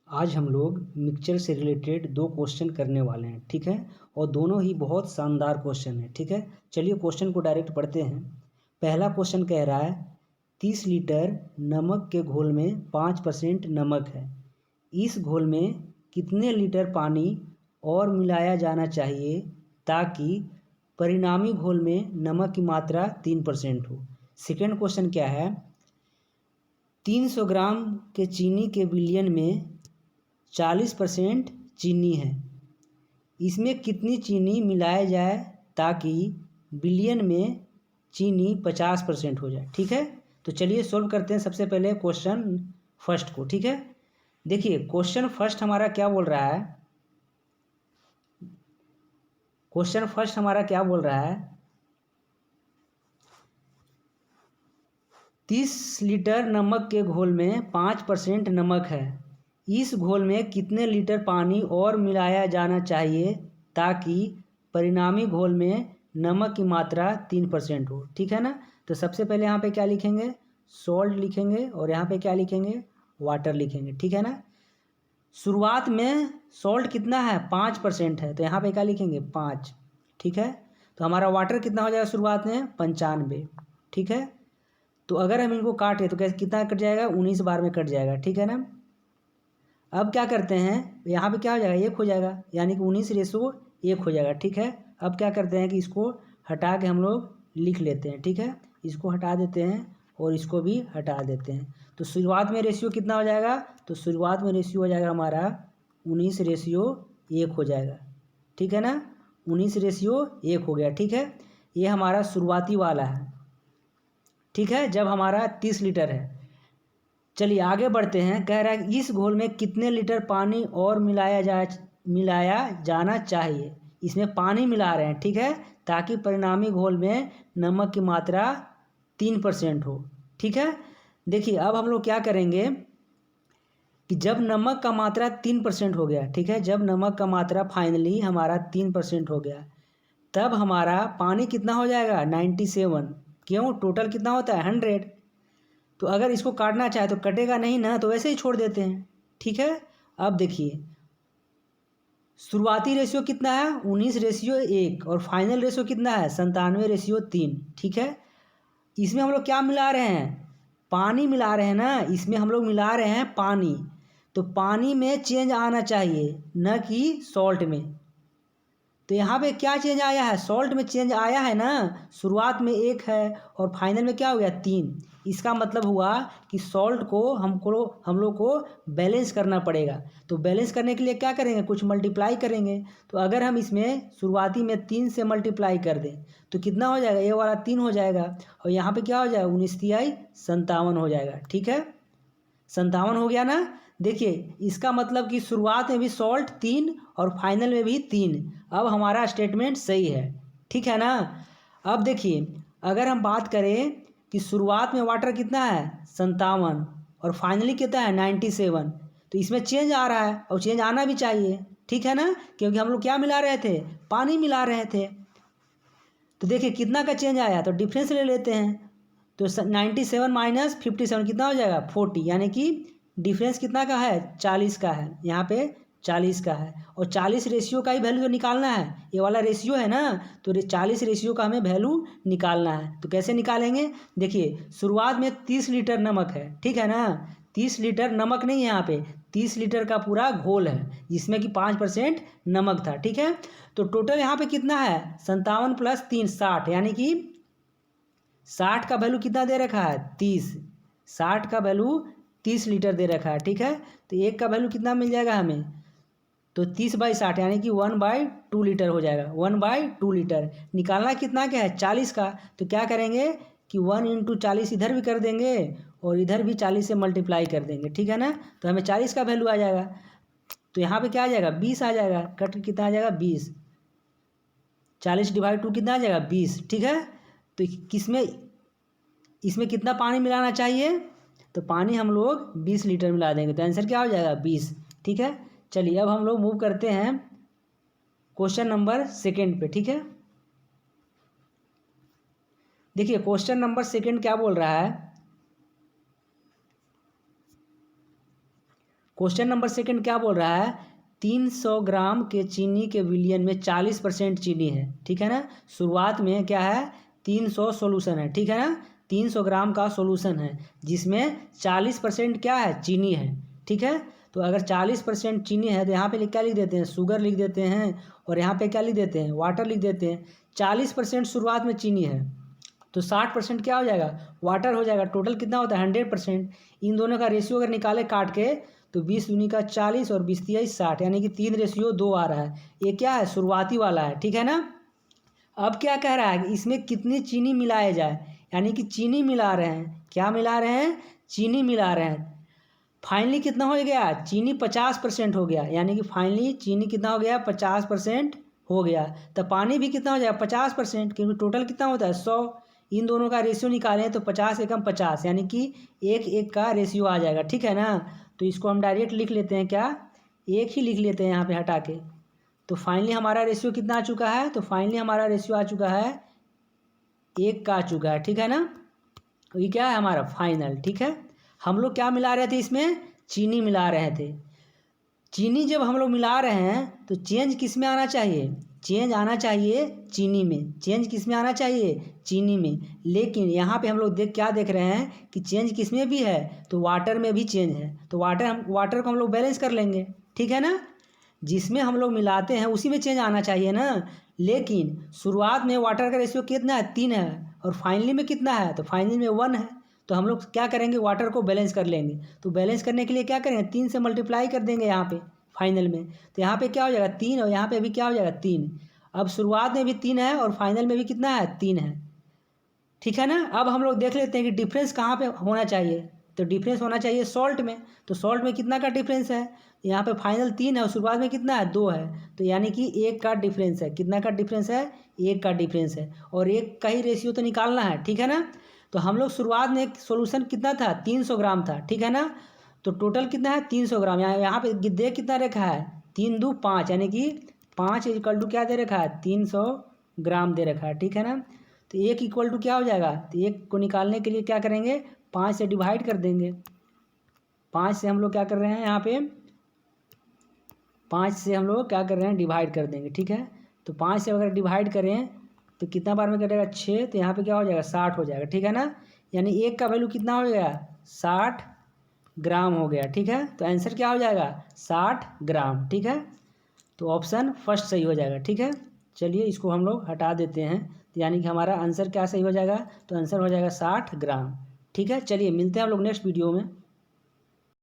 आज हम लोग मिक्सचर से रिलेटेड 2 क्वेश्चन करने वाले हैं, ठीक है। और दोनों ही बहुत शानदार क्वेश्चन है, ठीक है। चलिए क्वेश्चन को डायरेक्ट पढ़ते हैं। पहला क्वेश्चन कह रहा है 30 लीटर नमक के घोल में 5% नमक है। इस घोल में कितने लीटर पानी और मिलाया जाना चाहिए ताकि परिणामी घोल में नमक की मात्रा 3% हो। सेकेंड क्वेश्चन क्या है 300 ग्राम के चीनी के विलयन में 40% चीनी है। इसमें कितनी चीनी मिलाया जाए ताकि विलयन में चीनी 50% हो जाए, ठीक है। तो चलिए सोल्व करते हैं सबसे पहले क्वेश्चन फर्स्ट को, ठीक है। देखिए क्वेश्चन फर्स्ट हमारा क्या बोल रहा है, क्वेश्चन फर्स्ट हमारा क्या बोल रहा है 30 लीटर नमक के घोल में 5% नमक है। इस घोल में कितने लीटर पानी और मिलाया जाना चाहिए ताकि परिणामी घोल में नमक की मात्रा 3% हो, ठीक है ना। तो सबसे पहले यहाँ पे क्या लिखेंगे, सॉल्ट लिखेंगे और यहाँ पे क्या लिखेंगे, वाटर लिखेंगे, ठीक है ना। शुरुआत में सॉल्ट कितना है 5% है, तो यहाँ पे क्या लिखेंगे 5, ठीक है। तो हमारा वाटर कितना हो जाएगा शुरुआत में 95, ठीक है। तो अगर हम इनको काटें तो कैसे कितना कट जाएगा 19 बार में कट जाएगा, ठीक है ना। अब क्या करते हैं यहाँ पे क्या हो जाएगा 1 हो जाएगा, यानी कि 19:1 हो जाएगा, ठीक है। अब क्या करते हैं कि इसको हटा के हम लोग लिख लेते हैं, ठीक है। इसको हटा देते हैं और इसको भी हटा देते हैं। तो शुरुआत में रेशियो कितना हो जाएगा, तो शुरुआत में रेशियो हो जाएगा हमारा 19:1 हो जाएगा, ठीक है ना। 19:1 हो गया, ठीक है। ये हमारा शुरुआती वाला है, ठीक है, जब हमारा 30 लीटर है। चलिए आगे बढ़ते हैं। कह रहा है इस घोल में कितने लीटर पानी और मिलाया जाना चाहिए। इसमें पानी मिला रहे हैं, ठीक है, ताकि परिणामी घोल में नमक की मात्रा 3% हो, ठीक है। देखिए अब हम लोग क्या करेंगे कि जब नमक का मात्रा 3% हो गया, ठीक है, जब नमक का मात्रा फाइनली हमारा 3% हो गया, तब हमारा पानी कितना हो जाएगा 97। क्यों, टोटल कितना होता है 100। तो अगर इसको काटना चाहे तो कटेगा नहीं ना, तो वैसे ही छोड़ देते हैं, ठीक है। अब देखिए शुरुआती रेशियो कितना है 19:1 और फाइनल रेशियो कितना है 97:3, ठीक है। इसमें हम लोग क्या मिला रहे हैं, पानी मिला रहे हैं ना, इसमें हम लोग मिला रहे हैं पानी। तो पानी में चेंज आना चाहिए न कि सॉल्ट में। तो यहाँ पे क्या चेंज आया है, सॉल्ट में चेंज आया है ना। शुरुआत में 1 है और फाइनल में क्या हो गया 3। इसका मतलब हुआ कि सॉल्ट को हम लोग को बैलेंस करना पड़ेगा। तो बैलेंस करने के लिए क्या करेंगे, कुछ मल्टीप्लाई करेंगे। तो अगर हम इसमें शुरुआती में 3 से मल्टीप्लाई कर दें तो कितना हो जाएगा, ये वाला 3 हो जाएगा और यहाँ पे क्या हो जाएगा 19×3 = 57 हो जाएगा, ठीक है। 57 हो गया ना। देखिए इसका मतलब कि शुरुआत में भी सॉल्ट 3 और फाइनल में भी 3। अब हमारा स्टेटमेंट सही है, ठीक है ना। अब देखिए अगर हम बात करें कि शुरुआत में वाटर कितना है 57 और फाइनली कितना है 97, तो इसमें चेंज आ रहा है और चेंज आना भी चाहिए, ठीक है ना, क्योंकि हम लोग क्या मिला रहे थे, पानी मिला रहे थे। तो देखिए कितना का चेंज आया, तो डिफरेंस ले लेते हैं। तो 97 - 57 कितना हो जाएगा 40, यानी कि डिफरेंस कितना का है 40 का है, यहाँ पे 40 का है। और 40 रेशियो का ही वैल्यू निकालना है, ये वाला रेशियो है ना। तो 40 रेशियो का हमें वैल्यू निकालना है। तो कैसे निकालेंगे, देखिए शुरुआत में 30 लीटर नमक है, ठीक है ना। 30 लीटर नमक नहीं है यहाँ पे, 30 लीटर का पूरा घोल है जिसमें कि 5% नमक था, ठीक है। तो टोटल यहाँ पे कितना है 57 + 3 60, यानी कि 60 का वैल्यू कितना दे रखा है 30। 60 का वैल्यू 30 लीटर दे रखा है, ठीक है। तो एक का वैल्यू कितना मिल जाएगा हमें, तो 30/60 यानी कि 1/2 लीटर हो जाएगा। 1/2 लीटर निकालना कितना क्या है 40 का। तो क्या करेंगे कि 1 × 40 इधर भी कर देंगे और इधर भी 40 से मल्टीप्लाई कर देंगे, ठीक है ना। तो हमें 40 का वैल्यू आ जाएगा। तो यहाँ पे क्या आ जाएगा 20 आ जाएगा, कट कितना आ जाएगा 20। 40/2 कितना आ जाएगा 20, ठीक है। तो इसमें कितना पानी मिलाना चाहिए, तो पानी हम लोग 20 लीटर मिला देंगे, तो आंसर क्या हो जाएगा 20, ठीक है। चलिए अब हम लोग मूव करते हैं क्वेश्चन नंबर सेकंड पे, ठीक है। देखिए क्वेश्चन नंबर सेकंड क्या बोल रहा है, क्वेश्चन नंबर सेकंड क्या बोल रहा है, 300 ग्राम के चीनी के विलयन में 40% चीनी है, ठीक है ना। शुरुआत में क्या है, 300 सोल्यूशन है, ठीक है ना। 300 ग्राम का सोल्यूशन है जिसमें 40% क्या है, चीनी है, ठीक है। तो अगर 40% चीनी है तो यहाँ पे क्या लिख देते हैं, शुगर लिख देते हैं, और यहाँ पे क्या लिख देते हैं, वाटर लिख देते हैं। 40% शुरुआत में चीनी है तो 60% क्या हो जाएगा, वाटर हो जाएगा। टोटल कितना होता है, 100%। इन दोनों का रेशियो अगर निकाले काट के तो 20 दूनी का 40 और 20 तिया 60, यानी कि 3:2 आ रहा है। ये क्या है, शुरुआती वाला है, ठीक है ना। अब क्या कह रहा है कि इसमें कितनी चीनी मिलाया जाए, यानी कि चीनी मिला रहे हैं, क्या मिला रहे हैं, चीनी मिला रहे हैं। फाइनली कितना हो गया, चीनी 50% हो गया, यानी कि फाइनली चीनी कितना हो गया, 50% हो गया। तो पानी भी कितना हो जाएगा, 50%, क्योंकि टोटल कितना होता है 100। इन दोनों का रेशियो निकालें तो 50 एकम 50, यानी कि 1:1 का रेशियो आ जाएगा, ठीक है ना। तो इसको हम डायरेक्ट लिख लेते हैं, क्या, 1 ही लिख लेते हैं यहाँ पे हटा के। तो फाइनली हमारा रेशियो कितना आ चुका है, तो फाइनली हमारा रेशियो आ चुका है 1 का आ चुका है, ठीक है ना। तो ये क्या है हमारा फाइनल, ठीक है। हम लोग क्या मिला रहे थे इसमें, चीनी मिला रहे थे। चीनी जब हम लोग मिला रहे हैं तो चेंज किस में आना चाहिए, चेंज आना चाहिए चीनी में। चेंज किस में आना चाहिए, चीनी में। लेकिन यहाँ पे हम लोग क्या देख रहे हैं कि चेंज किस में भी है, तो वाटर में भी चेंज है। तो वाटर को हम लोग बैलेंस कर लेंगे, ठीक है ना। जिसमें हम लोग मिलाते हैं उसी में चेंज आना चाहिए ना। लेकिन शुरुआत में वाटर का रेशियो कितना है, 3 है, और फाइनली में कितना है, तो फाइनली में 1 है। तो हम लोग क्या करेंगे, वाटर को बैलेंस कर लेंगे। तो बैलेंस करने के लिए क्या करेंगे, 3 से मल्टीप्लाई कर देंगे यहाँ पे फाइनल में। तो यहाँ पे क्या हो जाएगा 3, और यहाँ पे भी क्या हो जाएगा 3। अब शुरुआत में भी 3 है और फाइनल में भी कितना है, 3 है, ठीक है ना। अब हम लोग देख लेते हैं कि डिफरेंस कहाँ पे होना चाहिए। तो डिफरेंस होना चाहिए सॉल्ट में। तो सॉल्ट में कितना का डिफरेंस है, यहाँ पे फाइनल 3 है और शुरुआत में कितना है, 2 है। तो यानी कि 1 का डिफरेंस है, कितना का डिफरेंस है, 1 का डिफरेंस है, और 1 का ही रेशियो तो निकालना है, ठीक है ना। तो हम लोग शुरुआत में सोल्यूशन कितना था, 300 ग्राम था, ठीक है ना। तो टोटल कितना है, 300 ग्राम। यहाँ पे देख कितना रखा है, 3 2 5, यानी कि 5 इक्वल टू क्या दे रखा है, 300 ग्राम दे रखा है, ठीक है ना। तो 1 इक्वल टू क्या हो जाएगा, तो 1 को निकालने के लिए क्या करेंगे, 5 से डिवाइड कर देंगे। 5 से हम लोग क्या कर रहे हैं, यहाँ पे 5 से हम लोग क्या कर रहे हैं, डिवाइड कर देंगे, ठीक है। तो 5 से अगर डिवाइड करें तो कितना बार में कटेगा, 6। तो यहाँ पे क्या हो जाएगा, 60 हो जाएगा, ठीक है ना। यानी 1 का वैल्यू कितना हो गया, 60 ग्राम हो गया, ठीक है। तो आंसर क्या हो जाएगा, 60 ग्राम, ठीक है। तो ऑप्शन फर्स्ट सही हो जाएगा, ठीक है। चलिए इसको हम लोग हटा देते हैं। तो यानी कि हमारा आंसर क्या सही हो जाएगा, तो आंसर हो जाएगा 60 ग्राम, ठीक है। चलिए मिलते हैं हम लोग नेक्स्ट वीडियो में।